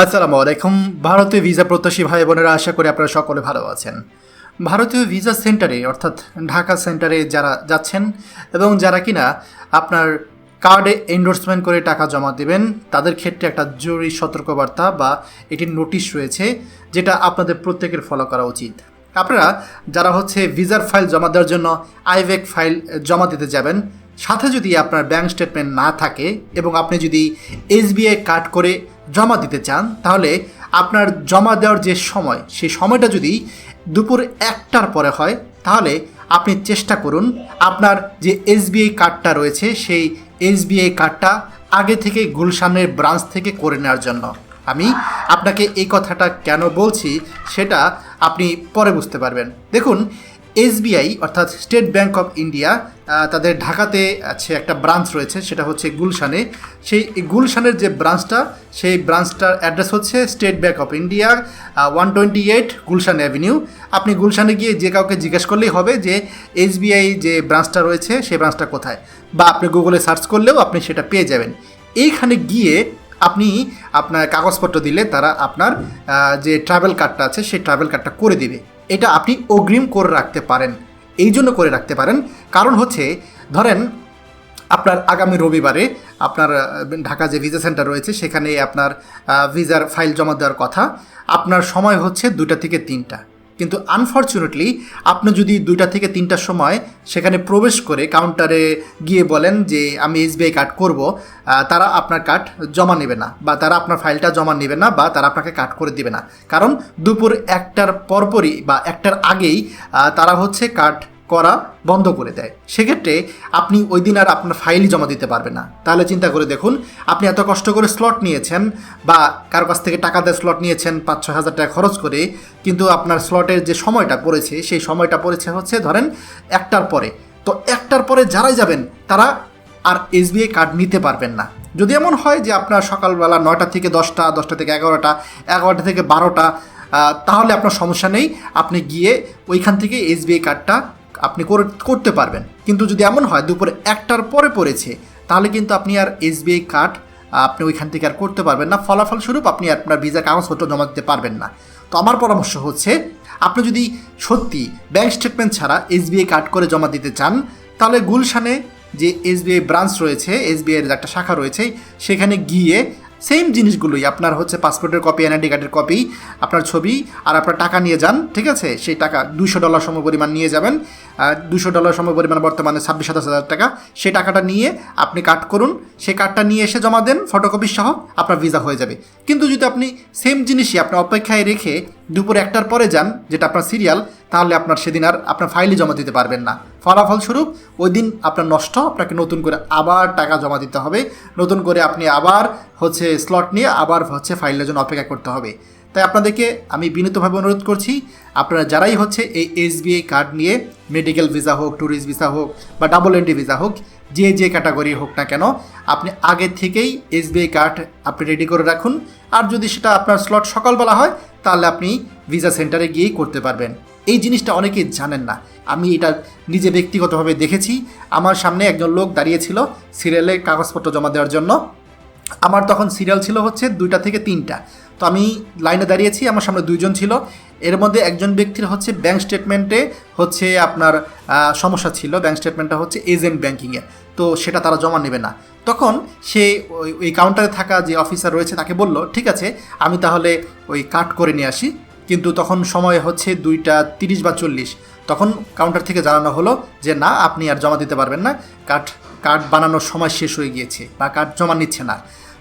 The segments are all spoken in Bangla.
আসসালামু আলাইকুম। ভারতীয় ভিসা প্রত্যাশী ভাই বোনেরা, আশা করি আপনারা সকলে ভালো আছেন। ভারতীয় ভিসা সেন্টারে অর্থাৎ ঢাকা সেন্টারে যারা যাচ্ছেন এবং যারা কিনা আপনার কার্ডে এন্ডোর্সমেন্ট করে টাকা জমা দেবেন, তাদের ক্ষেত্রে একটা জরুরি সতর্কবার্তা বা এটির নোটিশ রয়েছে, যেটা আপনাদের প্রত্যেকের ফলো করা উচিত। আপনারা যারা ভিসার ফাইল জমা দেওয়ার জন্য আইভেক ফাইল জমা দিতে যাবেন, সাথে যদি আপনার ব্যাঙ্ক স্টেটমেন্ট না থাকে এবং আপনি যদি এসবিআই কার্ড করে জমা দিতে চান, তাহলে আপনার জমা দেওয়ার যে সময়, সেই সময়টা যদি দুপুর 1টার পরে হয়, তাহলে আপনি চেষ্টা করুন আপনার যে এসবিআই কার্ডটা রয়েছে সেই এসবিআই কার্ডটা আগে থেকে গুলশানের ব্রাঞ্চ থেকে করে নেওয়ার জন্য। আমি আপনাকে এই কথাটা কেন বলছি সেটা আপনি পরে বুঝতে পারবেন। দেখুন, এসবিআই অর্থাৎ স্টেট ব্যাঙ্ক অফ ইন্ডিয়া তাদের ঢাকাতে আছে একটা ব্রাঞ্চ রয়েছে, সেটা হচ্ছে গুলশানে। সেই গুলশানের যে ব্রাঞ্চটা, সেই ব্রাঞ্চটার অ্যাড্রেস হচ্ছে state bank of India 128 Gulshan avenue. আপনি গুলশানে গিয়ে যে কাউকে জিজ্ঞেস করলেই হবে যে এসবিআই যে ব্রাঞ্চটা রয়েছে সেই ব্রাঞ্চটা কোথায়, বা আপনি গুগলে সার্চ করলেও আপনি সেটা পেয়ে যাবেন। এইখানে গিয়ে আপনি আপনার কাগজপত্র দিলে তারা আপনার যে ট্রাভেল কার্ডটা আছে সেই ট্রাভেল কার্ডটা করে দিবে। এটা আপনি অগ্রিম করে রাখতে পারেন। এই জন্য করে রাখতে পারেন কারণ ধরেন আপনার আগামী রবিবারে আপনার ঢাকা যে ভিসা সেন্টার রয়েছে সেখানে আপনার ভিসার ফাইল জমা দেওয়ার কথা। আপনার সময় হচ্ছে 2টা থেকে 3টা, কিন্তু আনফর্চুনেটলি আপনি যদি 2টা থেকে 3টার সময় সেখানে প্রবেশ করে কাউন্টারে গিয়ে বলেন যে আমি এসবিআই কার্ড করব, তারা আপনার কার্ড জমা নেবে না, বা তারা আপনার ফাইলটা জমা নেবে না, বা তারা আপনাকে কার্ড করে দেবে না। কারণ দুপুর 1টার পরপরই বা 1টার আগেই তারা কার্ড করা বন্ধ করে দেয়। সেক্ষেত্রে আপনি ওই দিন আর আপনার ফাইলই জমা দিতে পারবেন না। তাহলে চিন্তা করে দেখুন, আপনি এত কষ্ট করে স্লট নিয়েছেন বা কারো কাছ থেকে টাকা দিয়ে স্লট নিয়েছেন 5-6 হাজার টাকা খরচ করে, কিন্তু আপনার স্লটের যে সময়টা পড়েছে সেই সময়টা পড়েছে ধরেন 1টার পরে। তো 1টার পরে যারাই যাবেন তারা আর এসবিআই কার্ড নিতে পারবেন না। যদি এমন হয় যে আপনার সকালবেলা 9টা থেকে 10টা, 10টা থেকে 11টা, 11টা থেকে 12টা, তাহলে আপনার সমস্যা নেই, আপনি গিয়ে ওইখান থেকে এসবিআই কার্ডটা আপনি করতে পারবেন। কিন্তু যদি এমন হয় দুপুরে 1টার পরে পড়েছে, তাহলে কিন্তু আপনি আর এসবিআই কার্ড আপনি ওইখান থেকে আর করতে পারবেন না। ফলাফলস্বরূপ আপনি আপনার ভিসার কাগজপত্র জমা দিতে পারবেন না। তো আমার পরামর্শ আপনি যদি সত্যি ব্যাঙ্ক স্টেটমেন্ট ছাড়া এসবিআই কার্ড করে জমা দিতে চান, তাহলে গুলশানে যে এসবিআই ব্রাঞ্চ রয়েছে, এসবিআইয়ের একটা শাখা রয়েছে, সেখানে গিয়ে সেম জিনিসগুলোই আপনার পাসপোর্টের কপি, এনআইডি কার্ডের কপি, আপনার ছবি আর আপনার টাকা নিয়ে যান। ঠিক আছে, সেই টাকা $200 সমপরিমাণ নিয়ে যাবেন। $200 সমপরিমাণ বর্তমানে 26-27 হাজার টাকা। সেই টাকাটা নিয়ে আপনি কার্ড করুন, সেই কার্ডটা নিয়ে এসে জমা দেন ফটোকপি সহ, আপনার ভিসা হয়ে যাবে। কিন্তু যদি আপনি সেম জিনিসই আপনি অপেক্ষায় রেখে দুপুর 1টার পরে যান, যেটা আপনার সিরিয়াল, তাহলে আপনার সেদিন আর আপনার ফাইলই জমা দিতে পারবেন না। ফলাফলস্বরূপ ওই দিন আপনার নষ্ট, আপনাকে নতুন করে আবার টাকা জমা দিতে হবে, নতুন করে আপনি আবার স্লট নিয়ে আবার ফাইলের জন্য অপেক্ষা করতে হবে। তাই আপনাদেরকে আমি বিনীতভাবে অনুরোধ করছি, আপনারা যারাই এই এসবিআই কার্ড নিয়ে মেডিকেল ভিসা হোক, ট্যুরিস্ট ভিসা হোক বা ডাবল এন্ট্রি ভিসা হোক, যে ক্যাটাগরি হোক না কেন, আপনি আগে থেকেই এসবিআই কার্ড আপনি রেডি করে রাখুন। আর যদি সেটা আপনার স্লট সকালবেলা হয়, তাহলে আপনি ভিসা সেন্টারে গিয়েই করতে পারবেন। এই জিনিসটা অনেকেই জানেন না। আমি এটা নিজে ব্যক্তিগতভাবে দেখেছি। আমার সামনে একজন লোক দাঁড়িয়েছিল সিরিয়ালে কাগজপত্র জমা দেওয়ার জন্য। আমার তখন সিরিয়াল ছিল 2টা থেকে 3টা। তো আমি লাইনে দাঁড়িয়েছি, আমার সামনে 2জন ছিল। এর মধ্যে একজন ব্যক্তির ব্যাঙ্ক স্টেটমেন্টে আপনার সমস্যা ছিল। ব্যাঙ্ক স্টেটমেন্টটা এজেন্ট ব্যাঙ্কিংয়ে, তো সেটা তারা জমা নেবে না। তখন সে ওই কাউন্টারে থাকা যে অফিসার রয়েছে তাকে বলল, ঠিক আছে, আমি তাহলে ওই কার্ড করে নিয়ে আসি। কিন্তু তখন সময় 2:30 বা 40। তখন কাউন্টার থেকে জানানো হলো যে না, আপনি আর জমা দিতে পারবেন না, কার্ড বানানোর সময় শেষ হয়ে গিয়েছে বা কার্ড জমা নিচ্ছে না।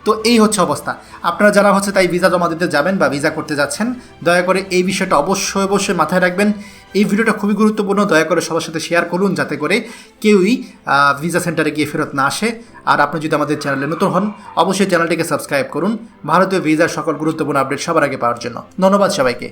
তো এই অবস্থা। আপনারা যারা তাই ভিসা জমা দিতে যাবেন বা ভিসা করতে যাচ্ছেন, দয়া করে এই বিষয়টা অবশ্যই মাথায় রাখবেন। এই ভিডিওটা খুবই গুরুত্বপূর্ণ, দয়া করে সবার সাথে শেয়ার করুন যাতে করে কেউই ভিসা সেন্টারে গিয়ে ফেরত না আসে। আর আপনি যদি আমাদের চ্যানেলে নতুন হন, অবশ্যই চ্যানেলটিকে সাবস্ক্রাইব করুন ভারতীয় ভিসার সকল গুরুত্বপূর্ণ আপডেট সবার আগে পাওয়ার জন্য। ধন্যবাদ সবাইকে।